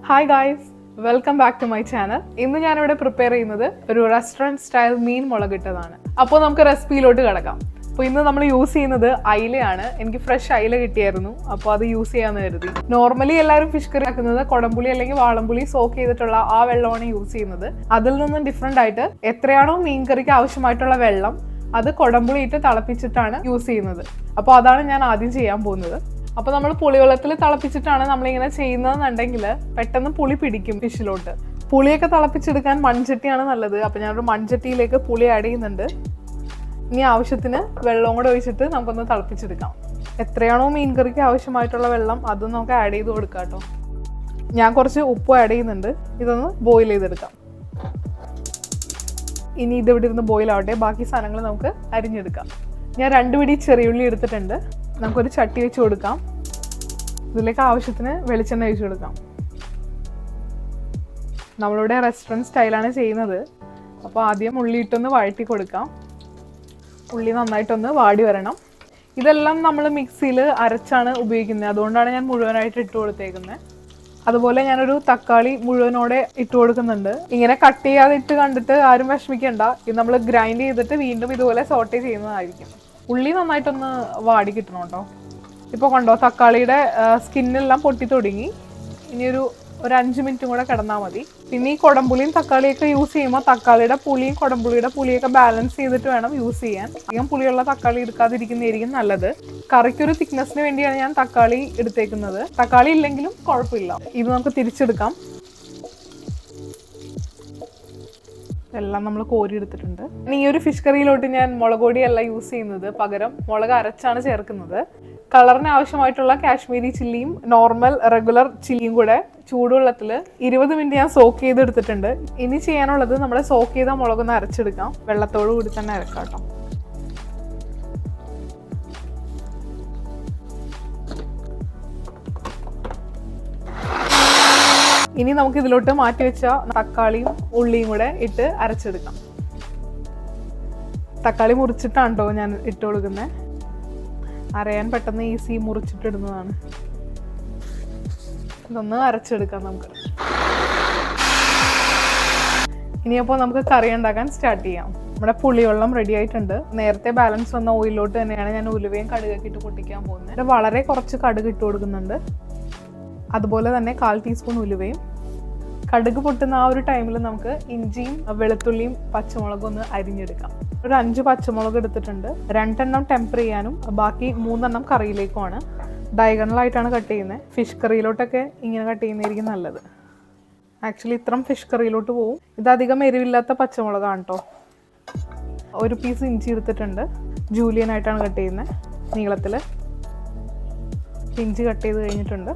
Hi guys, welcome back to my channel. ഇന്ന് ഞാനിവിടെ prepare ചെയ്യുന്നത് ഒരു റെസ്റ്റോറൻറ്റ് സ്റ്റൈൽ മീൻ മുളകിട്ടതാണ്. അപ്പോൾ നമുക്ക് റെസിപ്പിയിലോട്ട് കിടക്കാം. അപ്പോൾ ഇന്ന് നമ്മൾ യൂസ് ചെയ്യുന്നത് അയിലയാണ്. എനിക്ക് ഫ്രഷ് അയില കിട്ടിയായിരുന്നു, അപ്പോൾ അത് യൂസ് ചെയ്യാമെന്ന് കരുതി. നോർമലി എല്ലാവരും ഫിഷ് കറി ആക്കുന്നത് കുടംപുളി അല്ലെങ്കിൽ വാളംപുളി സോക്ക് ചെയ്തിട്ടുള്ള ആ വെള്ളമാണ് യൂസ് ചെയ്യുന്നത്. അതിൽ നിന്നും ഡിഫറെൻ്റ് ആയിട്ട് എത്രയാണോ മീൻ കറിക്ക് ആവശ്യമായിട്ടുള്ള വെള്ളം അത് കുടംപുളി ഇട്ട് തിളപ്പിച്ചിട്ടാണ് യൂസ് ചെയ്യുന്നത്. അപ്പോൾ അതാണ് ഞാൻ ആദ്യം ചെയ്യാൻ പോകുന്നത്. അപ്പോൾ നമ്മൾ പുളിവെള്ളത്തിൽ തിളപ്പിച്ചിട്ടാണ് നമ്മളിങ്ങനെ ചെയ്യുന്നതെന്നുണ്ടെങ്കിൽ പെട്ടെന്ന് പുളി പിടിക്കും ഫിഷിലോട്ട്. പുളിയൊക്കെ തിളപ്പിച്ചെടുക്കാൻ മൺചട്ടിയാണ് നല്ലത്. അപ്പോൾ ഞാനൊരു മൺചട്ടിയിലേക്ക് പുളി ആഡ് ചെയ്യുന്നുണ്ട്. ഇനി ആവശ്യത്തിന് വെള്ളവും കൂടെ ഒഴിച്ചിട്ട് നമുക്കൊന്ന് തിളപ്പിച്ചെടുക്കാം. എത്രയാണോ മീൻ കറിക്ക് ആവശ്യമായിട്ടുള്ള വെള്ളം അത് നമുക്ക് ആഡ് ചെയ്ത് കൊടുക്കാം കേട്ടോ. ഞാൻ കുറച്ച് ഉപ്പ് ആഡ് ചെയ്യുന്നുണ്ട്. ഇതൊന്ന് ബോയിൽ ചെയ്തെടുക്കാം. ഇനി ഇതിവിടെ ഇരുന്ന് ബോയിൽ ആവട്ടെ. ബാക്കി സാധനങ്ങൾ നമുക്ക് അരിഞ്ഞെടുക്കാം. ഞാൻ 2 പിടി ചെറിയുള്ളി എടുത്തിട്ടുണ്ട്. നമുക്കൊരു ചട്ടി വെച്ച് കൊടുക്കാം. ഇതിലേക്ക് ആവശ്യത്തിന് വെളിച്ചെണ്ണ ഒഴിച്ച് കൊടുക്കാം. നമ്മളിവിടെ റെസ്റ്റോറൻറ്റ് സ്റ്റൈലാണ് ചെയ്യുന്നത്. അപ്പോൾ ആദ്യം ഉള്ളി ഇട്ടൊന്ന് വഴറ്റി കൊടുക്കാം. ഉള്ളി നന്നായിട്ടൊന്ന് വാടി വരണം. ഇതെല്ലാം നമ്മൾ മിക്സിയിൽ അരച്ചാണ് ഉപയോഗിക്കുന്നത്. അതുകൊണ്ടാണ് ഞാൻ മുഴുവനായിട്ട് ഇട്ട് കൊടുത്തേക്കുന്നത്. അതുപോലെ ഞാനൊരു തക്കാളി മുഴുവനോടെ ഇട്ട് കൊടുക്കുന്നുണ്ട്. ഇങ്ങനെ കട്ട് ചെയ്യാതെ ഇട്ട് കണ്ടിട്ട് ആരും വിഷമിക്കണ്ട. ഇത് നമ്മൾ ഗ്രൈൻഡ് ചെയ്തിട്ട് വീണ്ടും ഇതുപോലെ സോട്ടേ ചെയ്യുന്നതായിരിക്കും. ഉള്ളി നന്നായിട്ടൊന്ന് വാടി കിട്ടണം കേട്ടോ. ഇപ്പോൾ കണ്ടോ, തക്കാളിയുടെ സ്കിന്നെല്ലാം പൊട്ടി തുടങ്ങി. ഇനി ഒരു 5 മിനിറ്റും കൂടെ കിടന്നാൽ മതി. പിന്നെ ഈ കുടംപുളിയും തക്കാളിയൊക്കെ യൂസ് ചെയ്യുമ്പോൾ തക്കാളിയുടെ പുളിയും കുടംപുളിയുടെ പുളിയൊക്കെ ബാലൻസ് ചെയ്തിട്ട് വേണം യൂസ് ചെയ്യാൻ. അധികം പുളിയുള്ള തക്കാളി എടുക്കാതിരിക്കുന്നതായിരിക്കും നല്ലത്. കറിക്കൊരു തിക്നെസ്സിന് വേണ്ടിയാണ് ഞാൻ തക്കാളി എടുത്തേക്കുന്നത്. തക്കാളി ഇല്ലെങ്കിലും കുഴപ്പമില്ല. ഇത് നമുക്ക് തിരിച്ചെടുക്കാം. എല്ലാം നമ്മൾ കോരി എടുത്തിട്ടുണ്ട്. ഈ ഒരു ഫിഷ് കറിയിലോട്ട് ഞാൻ മുളക് പൊടിയല്ല യൂസ് ചെയ്യുന്നത്, പകരം മുളക് അരച്ചാണ് ചേർക്കുന്നത്. കളറിന് ആവശ്യമായിട്ടുള്ള കാശ്മീരി ചില്ലിയും നോർമൽ റെഗുലർ ചില്ലിയും കൂടെ ചൂടുവെള്ളത്തിൽ 20 മിനിറ്റ് ഞാൻ സോക്ക് ചെയ്തെടുത്തിട്ടുണ്ട്. ഇനി ചെയ്യാനുള്ളത് നമ്മുടെ സോക്ക് ചെയ്ത മുളകൊന്ന് അരച്ചെടുക്കാം. വെള്ളത്തോടു കൂടി തന്നെ അരക്കാം കേട്ടോ. ഇനി നമുക്ക് ഇതിലോട്ട് മാറ്റി വെച്ച തക്കാളിയും ഉള്ളിയും കൂടെ ഇട്ട് അരച്ചെടുക്കാം. തക്കാളി മുറിച്ചിട്ടാണ് കേട്ടോ ഞാൻ ഇട്ട് കൊടുക്കുന്നത്. അരയാൻ പെട്ടെന്ന് ഈസി മുറിച്ചിട്ടിടുന്നതാണ്. ഇതൊന്ന് അരച്ചെടുക്കാം നമുക്ക്. ഇനിയപ്പോൾ നമുക്ക് കറി ഉണ്ടാക്കാൻ സ്റ്റാർട്ട് ചെയ്യാം. നമ്മുടെ പുളിവെള്ളം റെഡി ആയിട്ടുണ്ട്. നേരത്തെ ബാലൻസ് വന്ന ഓയിലോട്ട് തന്നെയാണ് ഞാൻ ഉലുവയും കടുകൊക്കെ ഇട്ട് പൊട്ടിക്കാൻ പോകുന്നത്. വളരെ കുറച്ച് കടുക് ഇട്ട് കൊടുക്കുന്നുണ്ട്. അതുപോലെ തന്നെ 1/4 ടീസ്പൂൺ ഉലുവയും. കടുക് പൊട്ടുന്ന ആ ഒരു ടൈമിൽ നമുക്ക് ഇഞ്ചിയും വെളുത്തുള്ളിയും പച്ചമുളകും ഒന്ന് അരിഞ്ഞെടുക്കാം. ഒരു 5 പച്ചമുളക് എടുത്തിട്ടുണ്ട്. 2 എണ്ണം ടെമ്പർ ചെയ്യാനും ബാക്കി 3 എണ്ണം കറിയിലേക്കുമാണ്. ഡയഗണലായിട്ടാണ് കട്ട് ചെയ്യുന്നത്. ഫിഷ് കറിയിലോട്ടൊക്കെ ഇങ്ങനെ കട്ട് ചെയ്യുന്നതായിരിക്കും നല്ലത്. ആക്ച്വലി ഇത്രയും ഫിഷ് കറിയിലോട്ട് പോവും. ഇതധികം എരിവില്ലാത്ത പച്ചമുളകാണ് കേട്ടോ. ഒരു പീസ് ഇഞ്ചി എടുത്തിട്ടുണ്ട്. ജൂലിയനായിട്ടാണ് കട്ട് ചെയ്യുന്നത്, നീളത്തിൽ. ഇഞ്ചി കട്ട് ചെയ്ത് കഴിഞ്ഞിട്ടുണ്ട്.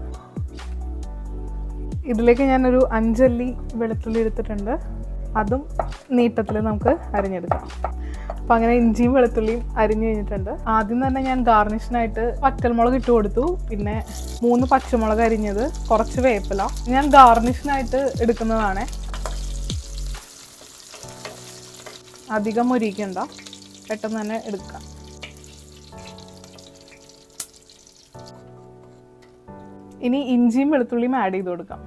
ഇതിലേക്ക് ഞാനൊരു 5 അല്ലി വെളുത്തുള്ളി എടുത്തിട്ടുണ്ട്. അതും നീട്ടത്തിൽ നമുക്ക് അരിഞ്ഞെടുക്കാം. അപ്പം അങ്ങനെ ഇഞ്ചിയും വെളുത്തുള്ളിയും അരിഞ്ഞു കഴിഞ്ഞിട്ടുണ്ട്. ആദ്യം തന്നെ ഞാൻ ഗാർണിഷിനായിട്ട് വറ്റൽമുളക് ഇട്ട് കൊടുത്തു. പിന്നെ 3 പച്ചമുളക് അരിഞ്ഞത്, കുറച്ച് വേപ്പില. ഞാൻ ഗാർണിഷിനായിട്ട് എടുക്കുന്നതാണ്. അധികം മൊരിക്കണ്ട, പെട്ടെന്ന് തന്നെ എടുക്കാം. ഇനി ഇഞ്ചിയും വെളുത്തുള്ളിയും ആഡ് ചെയ്ത് കൊടുക്കാം.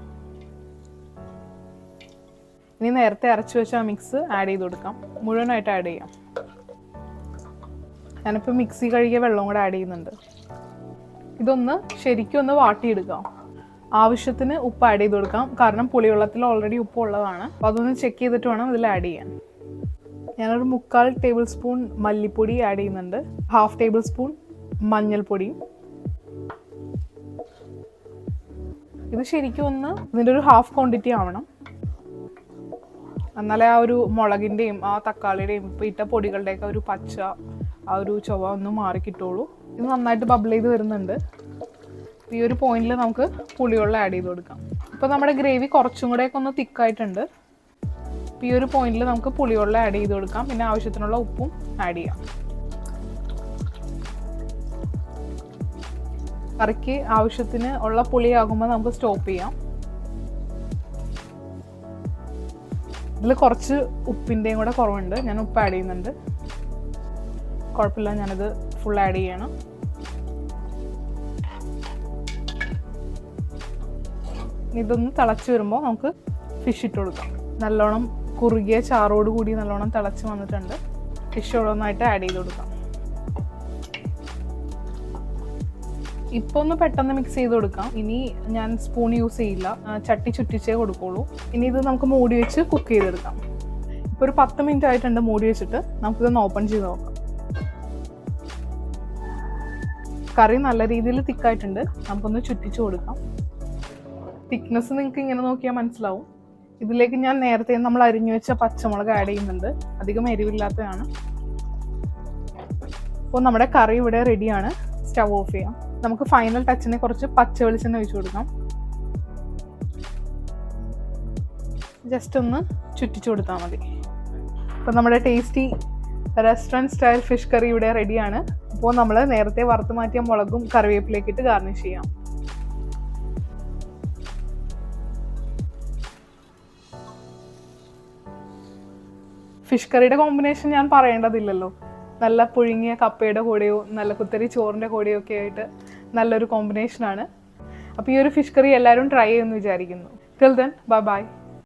ഇനി നേരത്തെ അരച്ചു വെച്ച മിക്സ് ആഡ് ചെയ്ത് കൊടുക്കാം. മുഴുവനായിട്ട് ആഡ് ചെയ്യാം. ഞാനിപ്പോൾ മിക്സി കഴുകിയ വെള്ളം കൂടെ ആഡ് ചെയ്യുന്നുണ്ട്. ഇതൊന്ന് ശരിക്കും ഒന്ന് വാട്ടിയെടുക്കാം. ആവശ്യത്തിന് ഉപ്പ് ആഡ് ചെയ്ത് കൊടുക്കാം. കാരണം പുളിവെള്ളത്തിൽ ഓൾറെഡി ഉപ്പ് ഉള്ളതാണ്. അപ്പോൾ അതൊന്ന് ചെക്ക് ചെയ്തിട്ട് വേണം ഇതിൽ ആഡ് ചെയ്യാൻ. ഞാനൊരു 3/4 ടേബിൾ സ്പൂൺ മല്ലിപ്പൊടി ആഡ് ചെയ്യുന്നുണ്ട്. 1/2 ടേബിൾ സ്പൂൺ മഞ്ഞൾപ്പൊടിയും. ഇത് ശരിക്കും ഒന്ന് ഇതിൻ്റെ ഒരു 1/2 ക്വാണ്ടിറ്റി ആവണം. എന്നാലേ ആ ഒരു മുളകിൻ്റെയും ആ തക്കാളിയുടെയും ഇപ്പോൾ ഇട്ട പൊടികളുടെയൊക്കെ ഒരു പച്ച ആ ഒരു ചുവ ഒന്ന് മാറി കിട്ടുള്ളൂ. ഇത് നന്നായിട്ട് ബബിൾ ചെയ്ത് വരുന്നുണ്ട്. ഈ ഒരു പോയിന്റിൽ നമുക്ക് പുളിവെള്ളം ആഡ് ചെയ്ത് കൊടുക്കാം. ഇപ്പോൾ നമ്മുടെ ഗ്രേവി കുറച്ചും കൂടെയൊക്കെ ഒന്ന് തിക്കായിട്ടുണ്ട്. ഈ ഒരു പോയിന്റിൽ നമുക്ക് പുളിവെള്ളം ആഡ് ചെയ്ത് കൊടുക്കാം. പിന്നെ ആവശ്യത്തിനുള്ള ഉപ്പും ആഡ് ചെയ്യാം. കറിക്ക് ആവശ്യത്തിന് ഉള്ള പുളിയാകുമ്പോൾ നമുക്ക് സ്റ്റോപ്പ് ചെയ്യാം. ഇതിൽ കുറച്ച് ഉപ്പിൻ്റെയും കൂടെ കുറവുണ്ട്. ഞാൻ ഉപ്പ് ആഡ് ചെയ്യുന്നുണ്ട്. കുഴപ്പമില്ല, ഞാനത് ഫുൾ ആഡ് ചെയ്യണം. ഇതൊന്ന് തിളച്ച് വരുമ്പോൾ നമുക്ക് ഫിഷ് ഇട്ട് കൊടുക്കാം. നല്ലോണം കുറുകിയ ചാറോട് കൂടി നല്ലോണം തിളച്ച് വന്നിട്ടുണ്ട്. ഫിഷ് ഓരോന്നായിട്ട് ആഡ് ചെയ്ത് കൊടുക്കാം. ഇപ്പോൾ ഒന്ന് പെട്ടെന്ന് മിക്സ് ചെയ്ത് കൊടുക്കാം. ഇനി ഞാൻ സ്പൂൺ യൂസ് ചെയ്യില്ല, ചട്ടി ചുറ്റിച്ചേ കൊടുക്കുള്ളൂ. ഇനി ഇത് നമുക്ക് മൂടി വെച്ച് കുക്ക് ചെയ്തെടുക്കാം. ഇപ്പോൾ ഒരു 10 മിനിറ്റ് ആയിട്ടുണ്ട് മൂടി വെച്ചിട്ട്. നമുക്കിതൊന്ന് ഓപ്പൺ ചെയ്ത് നോക്കാം. കറി നല്ല രീതിയിൽ തിക്കായിട്ടുണ്ട്. നമുക്കൊന്ന് ചുറ്റിച്ച് കൊടുക്കാം. തിക്നെസ് നിങ്ങൾക്ക് ഇങ്ങനെ നോക്കിയാൽ മനസ്സിലാവും. ഇതിലേക്ക് ഞാൻ നേരത്തെ നമ്മൾ അരിഞ്ഞു വെച്ച പച്ചമുളക് ആഡ് ചെയ്യുന്നുണ്ട്. അധികം എരിവില്ലാത്തതാണ്. അപ്പോൾ നമ്മുടെ കറി ഇവിടെ റെഡിയാണ്. സ്റ്റവ് ഓഫ് ചെയ്യാം. നമുക്ക് ഫൈനൽ ടച്ചിന് കുറച്ച് പച്ച വെളിച്ചെണ്ണ ഒഴിച്ചു കൊടുക്കാം. ജസ്റ്റ് ഒന്ന് ചുറ്റിച്ചു കൊടുത്താൽ മതി. അപ്പോൾ നമ്മുടെ tasty restaurant style fish curry ഇവിടെ റെഡിയാണ്. അപ്പോൾ നമ്മൾ നേരത്തെ വറുത്ത് മാറ്റിയ മുളകും കറിവേപ്പിലേക്ക് ഇട്ട് ഗാർണിഷ് ചെയ്യാം. ഫിഷ് കറിയുടെ കോമ്പിനേഷൻ ഞാൻ പറയേണ്ടതില്ലല്ലോ. നല്ല പുഴുങ്ങിയ കപ്പയുടെ കൂടെയോ നല്ല കുത്തരി ചോറിൻ്റെ കൂടെയോ ഒക്കെ ആയിട്ട് നല്ലൊരു കോമ്പിനേഷനാണ്. അപ്പോൾ ഈ ഒരു ഫിഷ് കറി എല്ലാവരും ട്രൈ ചെയ്യുമെന്ന് വിചാരിക്കുന്നു. Till then bye bye.